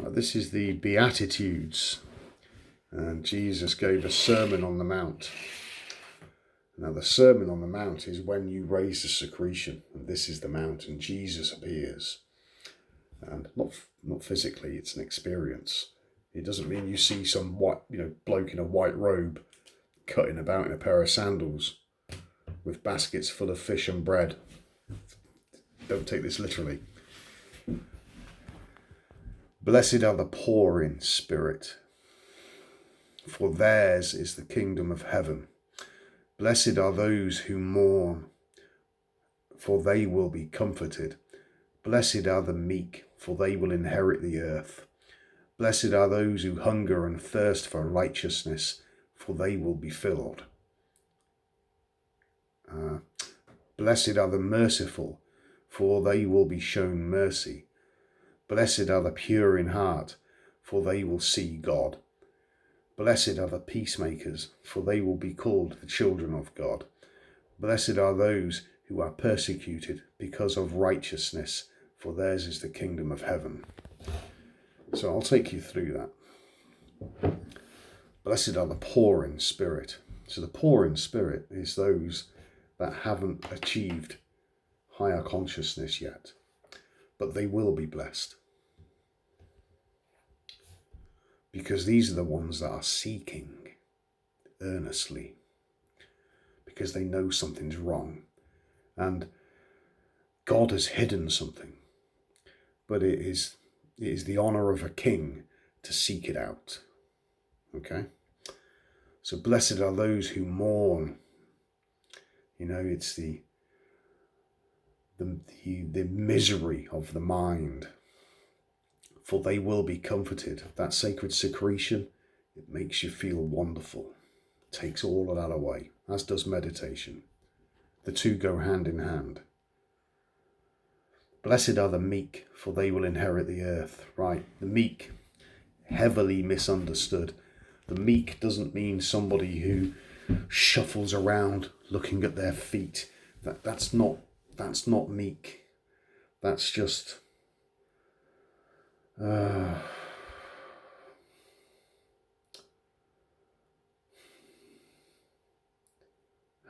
This is the Beatitudes, and Jesus gave a Sermon on the Mount. Now the Sermon on the Mount is when you raise the secretion, and this is the mount, and Jesus appears. And not physically, it's an experience. It doesn't mean you see some bloke in a white robe cutting about in a pair of sandals with baskets full of fish and bread. Don't take this literally. Blessed are the poor in spirit, for theirs is the kingdom of heaven. Blessed are those who mourn, for they will be comforted. Blessed are the meek, for they will inherit the earth. Blessed are those who hunger and thirst for righteousness, for they will be filled. Blessed are the merciful, for they will be shown mercy. Blessed are the pure in heart, for they will see God. Blessed are the peacemakers, for they will be called the children of God. Blessed are those who are persecuted because of righteousness, for theirs is the kingdom of heaven. So I'll take you through that. Blessed are the poor in spirit. So the poor in spirit is those that haven't achieved higher consciousness yet, but they will be blessed. Because these are the ones that are seeking earnestly, because they know something's wrong and God has hidden something, but it is the honor of a king to seek it out. Okay? So blessed are those who mourn. It's the misery of the mind, for they will be comforted. That sacred secretion, it makes you feel wonderful. It takes all of that away, as does meditation. The two go hand in hand. Blessed are the meek, for they will inherit the earth. Right, the meek, heavily misunderstood. The meek doesn't mean somebody who shuffles around looking at their feet. That's not meek. That's just how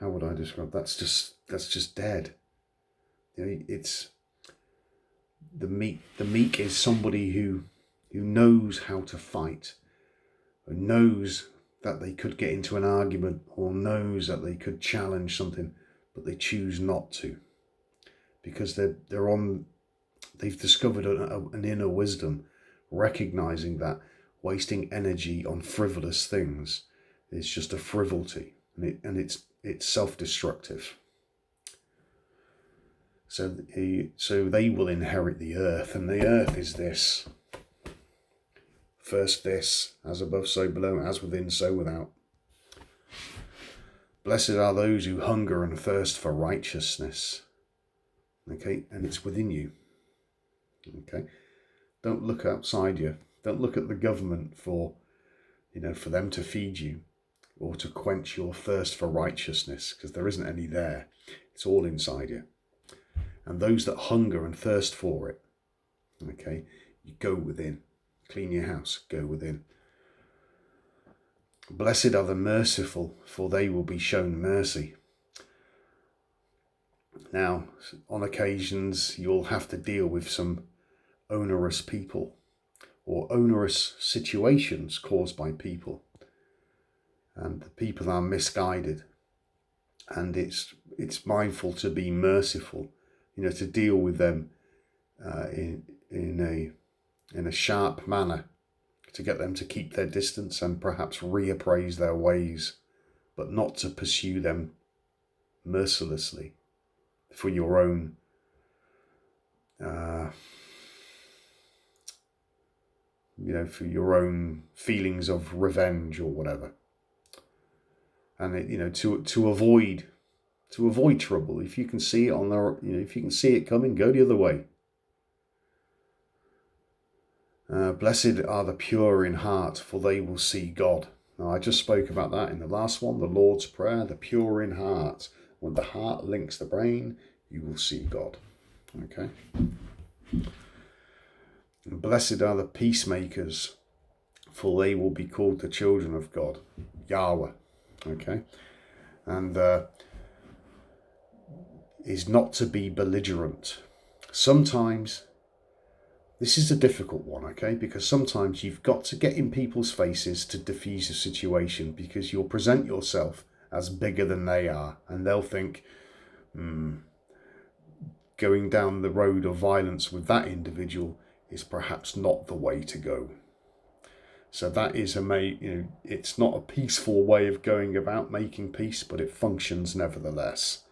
would I describe? That's just dead. It's the meek. The meek is somebody who knows how to fight, who knows that they could get into an argument, or knows that they could challenge something, but they choose not to, because they've discovered an inner wisdom, recognizing that wasting energy on frivolous things is just a frivolity, and it's self-destructive. So they will inherit the earth, and the earth is this. First this, as above so below, as within so without. Blessed are those who hunger and thirst for righteousness. Okay, and it's within you. Okay, don't look outside you. Don't look at the government for them to feed you or to quench your thirst for righteousness, because there isn't any there. It's all inside you. And those that hunger and thirst for it, okay, you go within. Clean your house, go within. Blessed are the merciful, for they will be shown mercy. Now, on occasions, you'll have to deal with some onerous people or onerous situations caused by people. And the people are misguided. And it's mindful to be merciful, to deal with them in a sharp manner, to get them to keep their distance and perhaps reappraise their ways, but not to pursue them mercilessly for your own for your own feelings of revenge or whatever. And to avoid trouble, if you can see it if you can see it coming, go the other way. Blessed are the pure in heart, for they will see God. Now, I just spoke about that in the last one, the Lord's Prayer, the pure in heart. When the heart links the brain, you will see God. Okay? And blessed are the peacemakers, for they will be called the children of God. Yahweh. Okay? And is not to be belligerent. Sometimes, this is a difficult one, okay? Because sometimes you've got to get in people's faces to diffuse a situation, because you'll present yourself as bigger than they are, and they'll think, going down the road of violence with that individual is perhaps not the way to go. So that is it's not a peaceful way of going about making peace, but it functions nevertheless.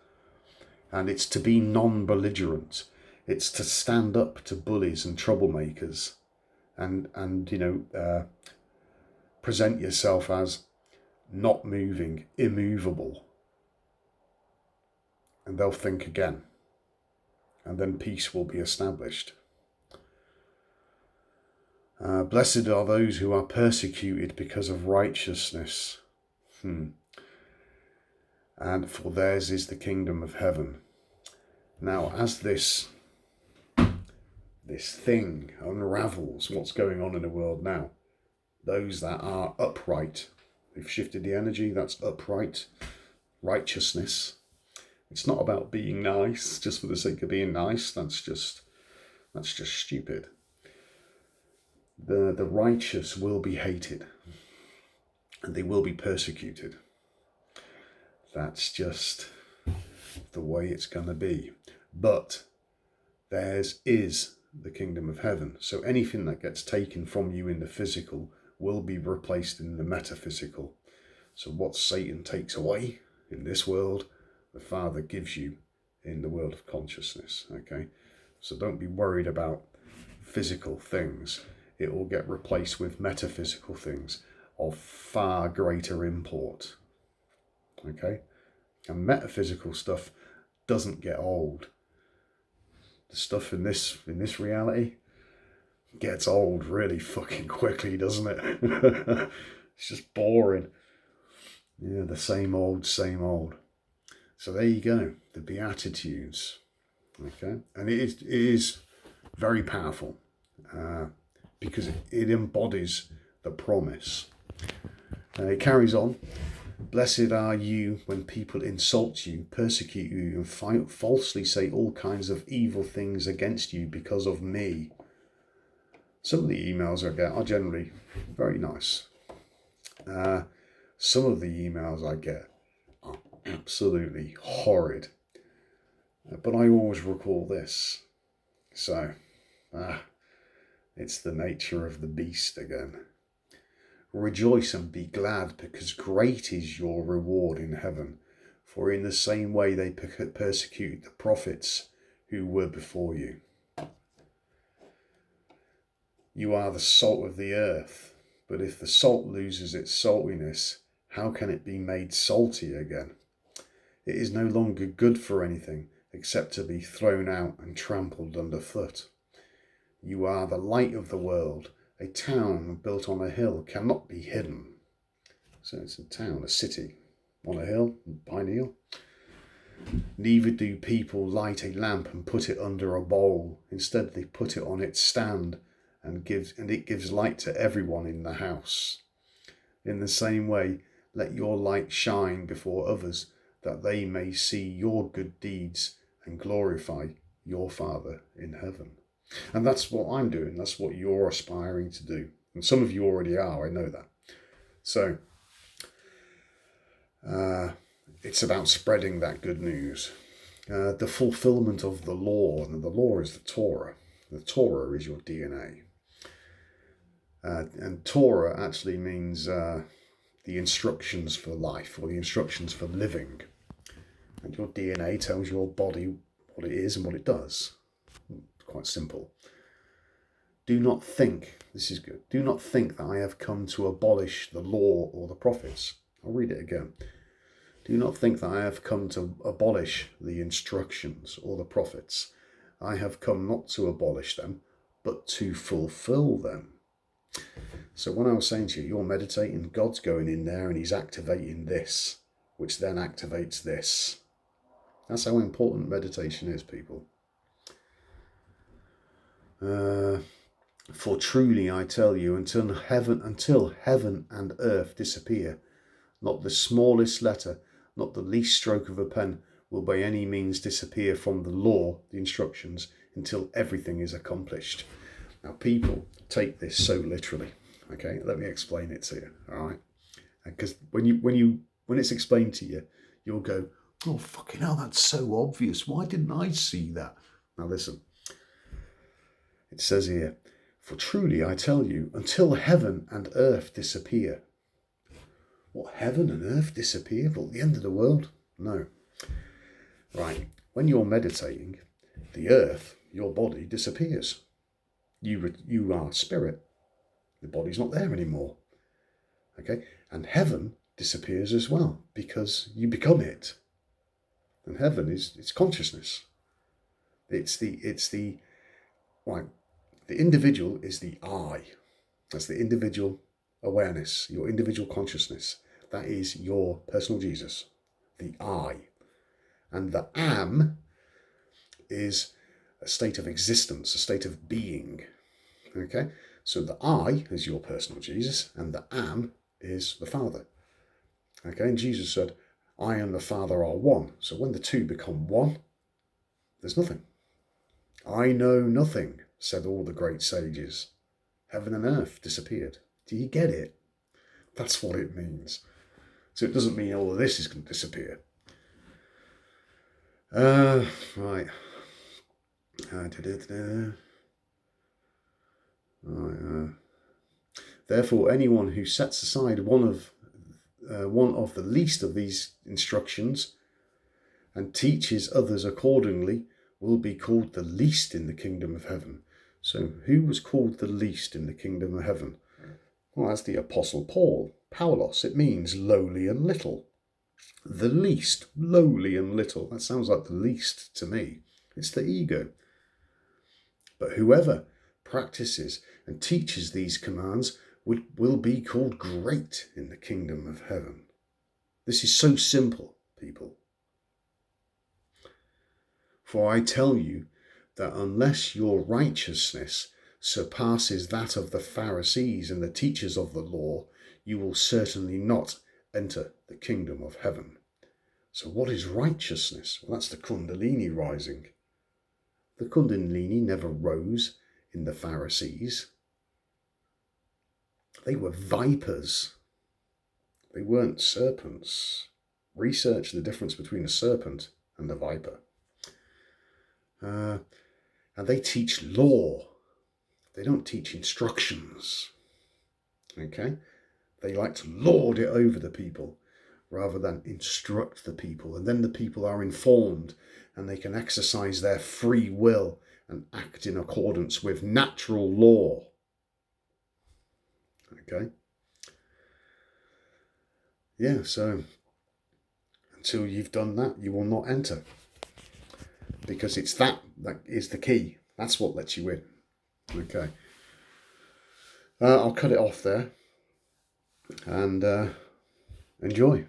And it's to be non-belligerent. It's to stand up to bullies and troublemakers, and present yourself as not moving, immovable. And they'll think again. And then peace will be established. Blessed are those who are persecuted because of righteousness. And for theirs is the kingdom of heaven. Now, as this thing unravels what's going on in the world now, those that are upright, they've shifted the energy, that's upright, righteousness. It's not about being nice just for the sake of being nice. That's just stupid. The righteous will be hated, and they will be persecuted. That's just the way it's going to be. But theirs is the kingdom of heaven. So anything that gets taken from you in the physical will be replaced in the metaphysical. So what Satan takes away in this world, the Father gives you in the world of consciousness. Okay? So don't be worried about physical things. It will get replaced with metaphysical things of far greater import. Okay? And metaphysical stuff doesn't get old. The stuff in this reality gets old really fucking quickly, doesn't it? It's just boring. Yeah, the same old, same old. So there you go, the Beatitudes. Okay? And it is very powerful. Because it embodies the promise. It carries on. Blessed are you when people insult you, persecute you, and falsely say all kinds of evil things against you because of me. Some of the emails I get are generally very nice. Some of the emails I get are absolutely horrid. But I always recall this. So, it's the nature of the beast again. Rejoice and be glad, because great is your reward in heaven. For in the same way they persecuted the prophets who were before you. You are the salt of the earth, but if the salt loses its saltiness, how can it be made salty again? It is no longer good for anything except to be thrown out and trampled underfoot. You are the light of the world. A town built on a hill cannot be hidden. So it's a town, a city, on a hill, Pine Hill. Neither do people light a lamp and put it under a bowl. Instead, they put it on its stand, and it gives light to everyone in the house. In the same way, let your light shine before others, that they may see your good deeds and glorify your Father in heaven. And that's what I'm doing. That's what you're aspiring to do. And some of you already are, I know that. So, it's about spreading that good news. The fulfillment of the law, and the law is the Torah. The Torah is your DNA. And Torah actually means the instructions for life, or the instructions for living. And your DNA tells your body what it is and what it does. Quite simple. Do not think, this is good, do not think that I have come to abolish the law or the prophets. I'll read it again. Do not think that I have come to abolish the instructions or the prophets. I have come not to abolish them, but to fulfill them. So when I was saying to you, you're meditating, God's going in there and he's activating this, which then activates this. That's how important meditation is, people. For truly I tell you, until heaven and earth disappear, not the smallest letter, not the least stroke of a pen will by any means disappear from the law, the instructions, until everything is accomplished. Now, people take this so literally. Okay, let me explain it to you. All right, because when it's explained to you, you'll go, "Oh, fucking hell, that's so obvious. Why didn't I see that?" Now listen. It says here, "For truly I tell you, until heaven and earth disappear." What, heaven and earth disappear? Well, the end of the world? No. Right. When you're meditating, the earth, your body, disappears. You are spirit. The body's not there anymore. Okay? And heaven disappears as well because you become it. And heaven it's consciousness. The individual is the I. That's the individual awareness, your individual consciousness. That is your personal Jesus, the I. And the am is a state of existence, a state of being. Okay? So the I is your personal Jesus, and the am is the Father. Okay? And Jesus said, I and the Father are one. So when the two become one, there's nothing. I know nothing, said all the great sages. Heaven and earth disappeared. Do you get it? That's what it means. So it doesn't mean all of this is going to disappear. Right. Therefore, anyone who sets aside one of the least of these instructions and teaches others accordingly will be called the least in the kingdom of heaven. So who was called the least in the kingdom of heaven? Well, that's the Apostle Paul. Paulos, it means lowly and little. The least, lowly and little. That sounds like the least to me. It's the ego. But whoever practices and teaches these commands will be called great in the kingdom of heaven. This is so simple, people. For I tell you that unless your righteousness surpasses that of the Pharisees and the teachers of the law, you will certainly not enter the kingdom of heaven. So what is righteousness? Well, that's the Kundalini rising. The Kundalini never rose in the Pharisees. They were vipers. They weren't serpents. Research the difference between a serpent and a viper. And they teach law. They don't teach instructions. Okay? They like to lord it over the people rather than instruct the people. And then the people are informed and they can exercise their free will and act in accordance with natural law. Okay? Yeah, so until you've done that, you will not enter. Because it's that is the key. That's what lets you in. Okay. I'll cut it off there and enjoy.